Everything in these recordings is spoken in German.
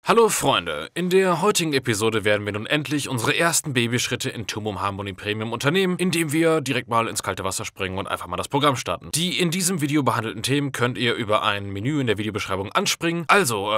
Hallo Freunde, in der heutigen Episode werden wir nun endlich unsere ersten Babyschritte in Toomom Harmony Premium unternehmen, indem wir direkt mal ins kalte Wasser springen und einfach mal das Programm starten. Die in diesem Video behandelten Themen könnt ihr über ein Menü in der Videobeschreibung anspringen, also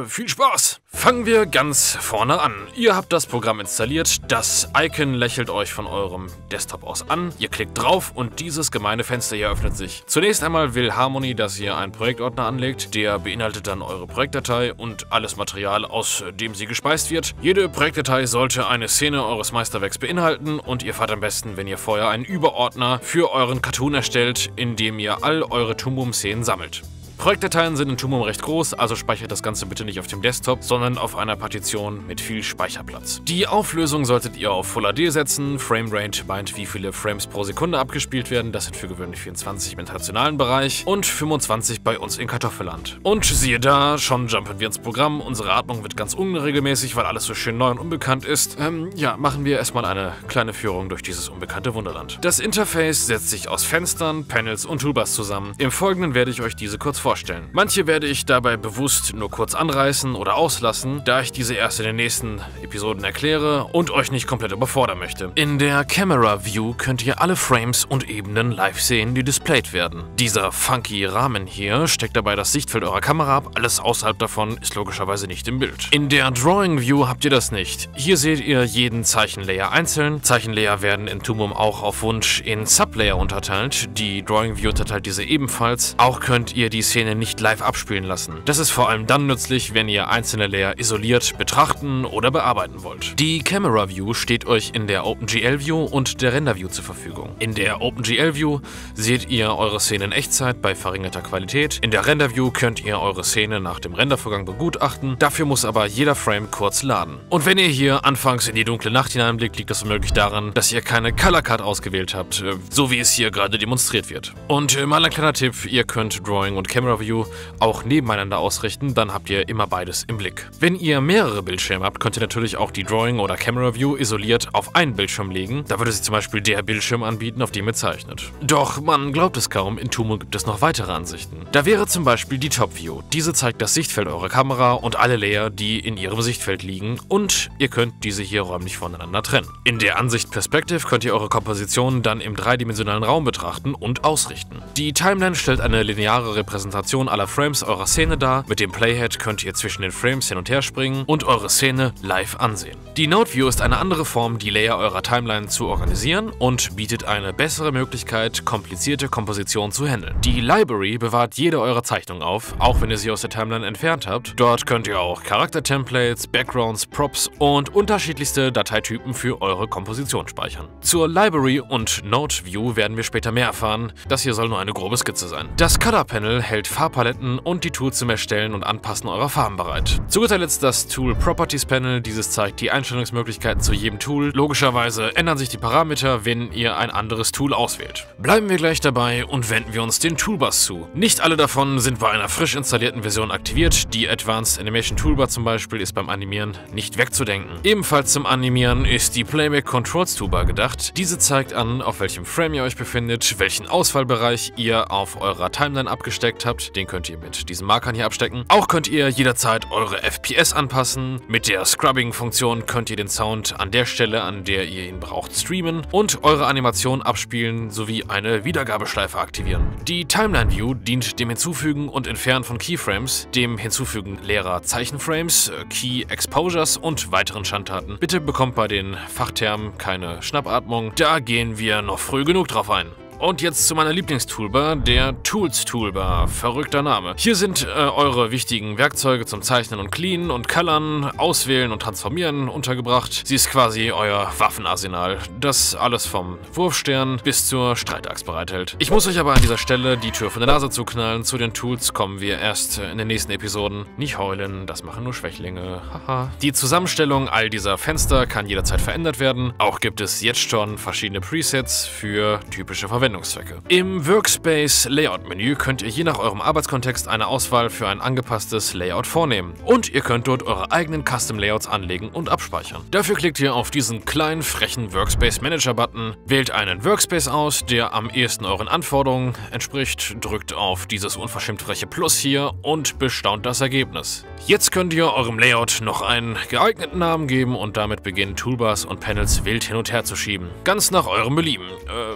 viel Spaß! Fangen wir ganz vorne an. Ihr habt das Programm installiert, das Icon lächelt euch von eurem Desktop aus an, ihr klickt drauf und dieses gemeine Fenster hier öffnet sich. Zunächst einmal will Harmony, dass ihr einen Projektordner anlegt, der beinhaltet dann eure Projektdatei und alles Material, aus dem sie gespeist wird. Jede Projektdatei sollte eine Szene eures Meisterwerks beinhalten und ihr fahrt am besten, wenn ihr vorher einen Überordner für euren Cartoon erstellt, in dem ihr all eure Toomom-Szenen sammelt. Projektdateien sind in Toomom recht groß, also speichert das Ganze bitte nicht auf dem Desktop, sondern auf einer Partition mit viel Speicherplatz. Die Auflösung solltet ihr auf Full HD setzen. Framerate meint, wie viele Frames pro Sekunde abgespielt werden. Das sind für gewöhnlich 24 im internationalen Bereich und 25 bei uns in Kartoffelland. Und siehe da, schon jumpen wir ins Programm. Unsere Atmung wird ganz unregelmäßig, weil alles so schön neu und unbekannt ist. Ja, machen wir erstmal eine kleine Führung durch dieses unbekannte Wunderland. Das Interface setzt sich aus Fenstern, Panels und Toolbars zusammen. Im Folgenden werde ich euch diese kurz vorstellen. Manche werde ich dabei bewusst nur kurz anreißen oder auslassen, da ich diese erst in den nächsten Episoden erkläre und euch nicht komplett überfordern möchte. In der Camera View könnt ihr alle Frames und Ebenen live sehen, die displayed werden. Dieser funky Rahmen hier steckt dabei das Sichtfeld eurer Kamera ab, alles außerhalb davon ist logischerweise nicht im Bild. In der Drawing View habt ihr das nicht. Hier seht ihr jeden Zeichenlayer einzeln. Zeichenlayer werden in Toomom auch auf Wunsch in Sublayer unterteilt. Die Drawing View unterteilt diese ebenfalls. Auch könnt ihr die Szene nicht live abspielen lassen. Das ist vor allem dann nützlich, wenn ihr einzelne Layer isoliert betrachten oder bearbeiten wollt. Die Camera View steht euch in der OpenGL View und der Render View zur Verfügung. In der OpenGL View seht ihr eure Szene in Echtzeit bei verringerter Qualität. In der Render View könnt ihr eure Szene nach dem Rendervorgang begutachten. Dafür muss aber jeder Frame kurz laden. Und wenn ihr hier anfangs in die dunkle Nacht hineinblickt, liegt das womöglich daran, dass ihr keine Color Cut ausgewählt habt, so wie es hier gerade demonstriert wird. Und mal ein kleiner Tipp, ihr könnt Drawing und Camera View auch nebeneinander ausrichten, dann habt ihr immer beides im Blick. Wenn ihr mehrere Bildschirme habt, könnt ihr natürlich auch die Drawing oder Camera View isoliert auf einen Bildschirm legen. Da würde sich zum Beispiel der Bildschirm anbieten, auf dem ihr zeichnet. Doch man glaubt es kaum, in Toomom gibt es noch weitere Ansichten. Da wäre zum Beispiel die Top View. Diese zeigt das Sichtfeld eurer Kamera und alle Layer, die in ihrem Sichtfeld liegen, und ihr könnt diese hier räumlich voneinander trennen. In der Ansicht Perspective könnt ihr eure Komposition dann im dreidimensionalen Raum betrachten und ausrichten. Die Timeline stellt eine lineare Repräsentation aller Frames eurer Szene dar. Mit dem Playhead könnt ihr zwischen den Frames hin und her springen und eure Szene live ansehen. Die Node View ist eine andere Form, die Layer eurer Timeline zu organisieren und bietet eine bessere Möglichkeit, komplizierte Kompositionen zu handeln. Die Library bewahrt jede eurer Zeichnungen auf, auch wenn ihr sie aus der Timeline entfernt habt. Dort könnt ihr auch Charakter-Templates, Backgrounds, Props und unterschiedlichste Dateitypen für eure Komposition speichern. Zur Library und Node View werden wir später mehr erfahren. Das hier soll nur eine grobe Skizze sein. Das Color Panel hält Farbpaletten und die Tools zum Erstellen und Anpassen eurer Farben bereit. Zu guter Letzt das Tool Properties Panel. Dieses zeigt die Einstellungsmöglichkeiten zu jedem Tool. Logischerweise ändern sich die Parameter, wenn ihr ein anderes Tool auswählt. Bleiben wir gleich dabei und wenden wir uns den Toolbars zu. Nicht alle davon sind bei einer frisch installierten Version aktiviert. Die Advanced Animation Toolbar zum Beispiel ist beim Animieren nicht wegzudenken. Ebenfalls zum Animieren ist die Playback Controls Toolbar gedacht. Diese zeigt an, auf welchem Frame ihr euch befindet, welchen Auswahlbereich ihr auf eurer Timeline abgesteckt habt. Den könnt ihr mit diesen Markern hier abstecken. Auch könnt ihr jederzeit eure FPS anpassen. Mit der Scrubbing-Funktion könnt ihr den Sound an der Stelle, an der ihr ihn braucht, streamen und eure Animation abspielen sowie eine Wiedergabeschleife aktivieren. Die Timeline-View dient dem Hinzufügen und Entfernen von Keyframes, dem Hinzufügen leerer Zeichenframes, Key Exposures und weiteren Schandtaten. Bitte bekommt bei den Fachtermen keine Schnappatmung, da gehen wir noch früh genug drauf ein. Und jetzt zu meiner Lieblingstoolbar, der Tools Toolbar. Verrückter Name. Hier sind eure wichtigen Werkzeuge zum Zeichnen und Cleanen und Colorn, Auswählen und Transformieren untergebracht. Sie ist quasi euer Waffenarsenal, das alles vom Wurfstern bis zur Streitaxt bereithält. Ich muss euch aber an dieser Stelle die Tür von der Nase zuknallen. Zu den Tools kommen wir erst in den nächsten Episoden. Nicht heulen, das machen nur Schwächlinge. Haha. Die Zusammenstellung all dieser Fenster kann jederzeit verändert werden. Auch gibt es jetzt schon verschiedene Presets für typische Verwendungen. Verwendungszwecke. Im Workspace Layout Menü könnt ihr je nach eurem Arbeitskontext eine Auswahl für ein angepasstes Layout vornehmen. Und ihr könnt dort eure eigenen Custom Layouts anlegen und abspeichern. Dafür klickt ihr auf diesen kleinen, frechen Workspace Manager Button, wählt einen Workspace aus, der am ehesten euren Anforderungen entspricht, drückt auf dieses unverschämt freche Plus hier und bestaunt das Ergebnis. Jetzt könnt ihr eurem Layout noch einen geeigneten Namen geben und damit beginnen, Toolbars und Panels wild hin und her zu schieben. Ganz nach eurem Belieben.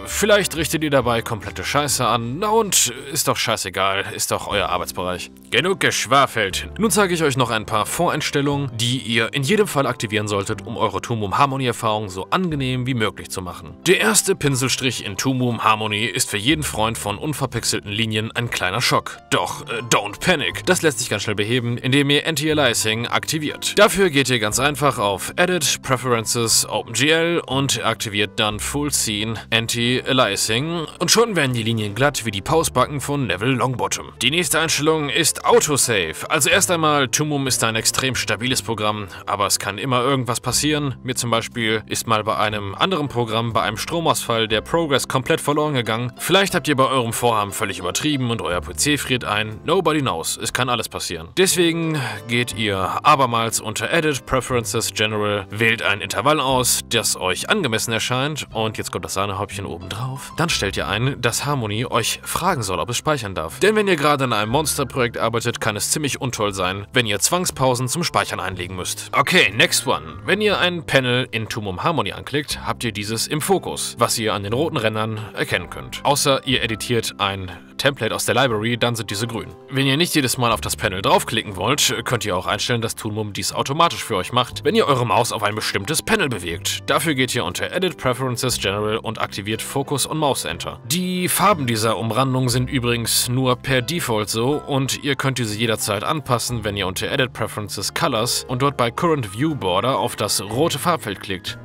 Vielleicht richtet ihr dabei komplette Scheiße an. Na und, ist doch scheißegal, ist doch euer Arbeitsbereich. Genug geschwafelt. Nun zeige ich euch noch ein paar Voreinstellungen, die ihr in jedem Fall aktivieren solltet, um eure Toolroom Harmony Erfahrung so angenehm wie möglich zu machen. Der erste Pinselstrich in Toolroom Harmony ist für jeden Freund von unverpixelten Linien ein kleiner Schock. Doch, don't panic. Das lässt sich ganz schnell beheben, indem ihr Anti-Aliasing aktiviert. Dafür geht ihr ganz einfach auf Edit, Preferences, OpenGL und aktiviert dann Full Scene Anti-Aliasing und schon werden die Linien glatt wie die Pause-Button von Neville Longbottom. Die nächste Einstellung ist Autosave. Also erst einmal, Toolroom ist ein extrem stabiles Programm, aber es kann immer irgendwas passieren. Mir zum Beispiel ist mal bei einem anderen Programm bei einem Stromausfall der Progress komplett verloren gegangen. Vielleicht habt ihr bei eurem Vorhaben völlig übertrieben und euer PC friert ein. Nobody knows. Es kann alles passieren. Deswegen geht ihr abermals unter Edit, Preferences, General, wählt ein Intervall aus, das euch angemessen erscheint und jetzt kommt das Sahnehäubchen oben drauf. Dann stellt ihr ein, dass Harmony euch fragen soll, ob es speichern darf. Denn wenn ihr gerade an einem Monsterprojekt arbeitet, kann es ziemlich untoll sein, wenn ihr Zwangspausen zum Speichern einlegen müsst. Okay, next one. Wenn ihr ein Panel in Toolroom Harmony anklickt, habt ihr dieses im Fokus, was ihr an den roten Rändern erkennen könnt. Außer ihr editiert ein Template aus der Library, dann sind diese grün. Wenn ihr nicht jedes Mal auf das Panel draufklicken wollt, könnt ihr auch einstellen, dass Toolroom dies automatisch für euch macht, wenn ihr eure Maus auf ein bestimmtes Panel bewegt. Dafür geht ihr unter Edit, Preferences, General und aktiviert Focus und Mouse Enter. Die Farben dieser Umrandung sind übrigens nur per Default so und ihr könnt diese jederzeit anpassen, wenn ihr unter Edit, Preferences, Colors und dort bei Current View Border auf das rote Farbfeld klickt.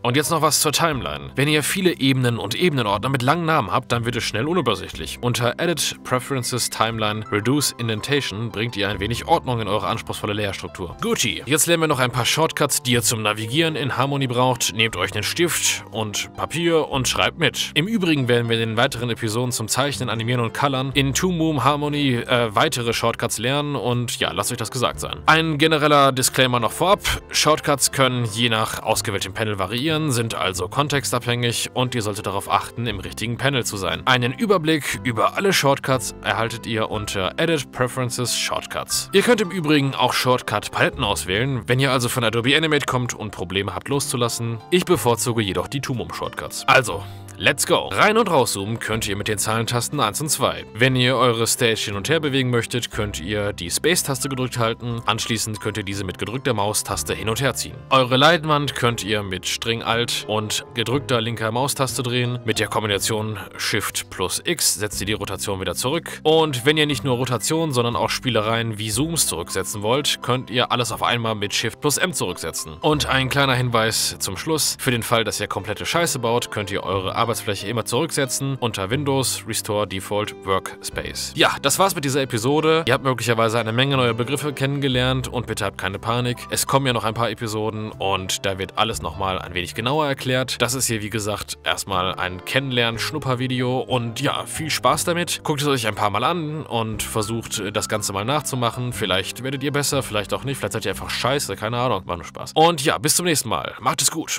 Und jetzt noch was zur Timeline. Wenn ihr viele Ebenen und Ebenenordner mit langen Namen habt, dann wird es schnell unübersichtlich. Unter Edit, Preferences, Timeline, Reduce Indentation bringt ihr ein wenig Ordnung in eure anspruchsvolle Layerstruktur. Gucci. Jetzt lernen wir noch ein paar Shortcuts, die ihr zum Navigieren in Harmony braucht. Nehmt euch einen Stift und Papier und schreibt mit. Im Übrigen werden wir in den weiteren Episoden zum Zeichnen, Animieren und Colorn in Toolroom Harmony weitere Shortcuts lernen und ja, lasst euch das gesagt sein. Ein genereller Disclaimer noch vorab. Shortcuts können je nach ausgewähltem Panel variieren, sind also kontextabhängig und ihr solltet darauf achten, im richtigen Panel zu sein. Einen Überblick über alle Shortcuts erhaltet ihr unter Edit, Preferences, Shortcuts. Ihr könnt im Übrigen auch Shortcut-Paletten auswählen, wenn ihr also von Adobe Animate kommt und Probleme habt loszulassen. Ich bevorzuge jedoch die Toolroom-Shortcuts. Also, let's go! Rein- und rauszoomen könnt ihr mit den Zahlentasten 1 und 2. Wenn ihr eure Stage hin und her bewegen möchtet, könnt ihr die Space-Taste gedrückt halten. Anschließend könnt ihr diese mit gedrückter Maustaste hin und her ziehen. Eure Leinwand könnt ihr mit String Alt und gedrückter linker Maustaste drehen. Mit der Kombination Shift plus X setzt ihr die Rotation wieder zurück. Und wenn ihr nicht nur Rotation, sondern auch Spielereien wie Zooms zurücksetzen wollt, könnt ihr alles auf einmal mit Shift plus M zurücksetzen. Und ein kleiner Hinweis zum Schluss. Für den Fall, dass ihr komplette Scheiße baut, könnt ihr eure Arbeitsfläche immer zurücksetzen unter Windows, Restore Default Workspace. Ja, das war's mit dieser Episode. Ihr habt möglicherweise eine Menge neuer Begriffe kennengelernt und bitte habt keine Panik. Es kommen ja noch ein paar Episoden und da wird alles nochmal ein wenig genauer erklärt. Das ist hier, wie gesagt, erstmal ein Kennenlernen-Schnupper-Video und ja, viel Spaß damit. Guckt es euch ein paar Mal an und versucht, das Ganze mal nachzumachen. Vielleicht werdet ihr besser, vielleicht auch nicht. Vielleicht seid ihr einfach scheiße, keine Ahnung. War nur Spaß. Und ja, bis zum nächsten Mal. Macht es gut.